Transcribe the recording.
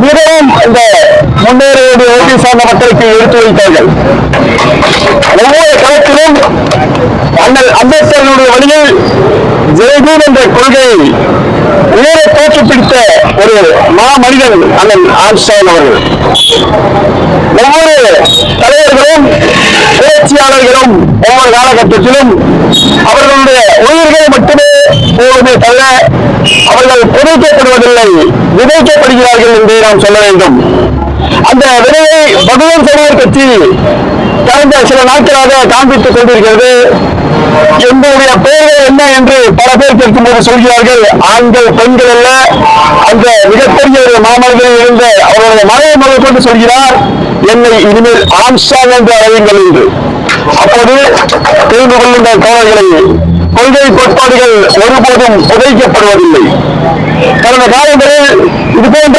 மிகவும் இந்த முன்னேறிய ஓய்வு சார்ந்த மக்களுக்கு எடுத்து வைத்தார்கள். ஒவ்வொரு களத்திலும் அண்ணல் அம்பேத்கருடைய வழியில் ஜெய்பீம் என்ற கொள்கையை உயர தோற்று பிடித்த ஒரு மனிதன் அண்ணன் ஆம்ஸ்ட்ராங் அவர்கள். ஒவ்வொரு தலைவர்களும் புரட்சியாளர்களும் ஒவ்வொரு காலகட்டத்திலும் அவர்களுடைய உயிர்களை மட்டுமே போவதே தவிர அவர்கள் புதைக்கப்படுவதில்லை, விதைக்கப்படுகிறார்கள் என்று நாம் சொல்ல வேண்டும். அந்த விதையை பகுஜன் சமாஜ் கட்சி கடந்த சில நாட்களாக காண்பித்துக் கொண்டிருக்கிறது. எங்களுடைய பெயர்கள் என்ன என்று பல பேர் கேட்கும்போது சொல்கிறார்கள், ஆண்கள் பெண்கள் அல்ல, அந்த மிகப்பெரிய ஒரு மாமனிதனில் இருந்த அவருடைய மனைவி மகள் கொண்டு சொல்கிறார், என்னை இனிமேல் ஆம்ஸ்ட்ராங் என்று அழையுங்கள் என்று. அப்போது தெரிந்து கொள்கின்ற தோழர்களை, கொள்கை கோட்பாடுகள் ஒருபோதும் புதைக்கப்படுவதில்லை. கடந்த காலங்களில் இதுபோன்ற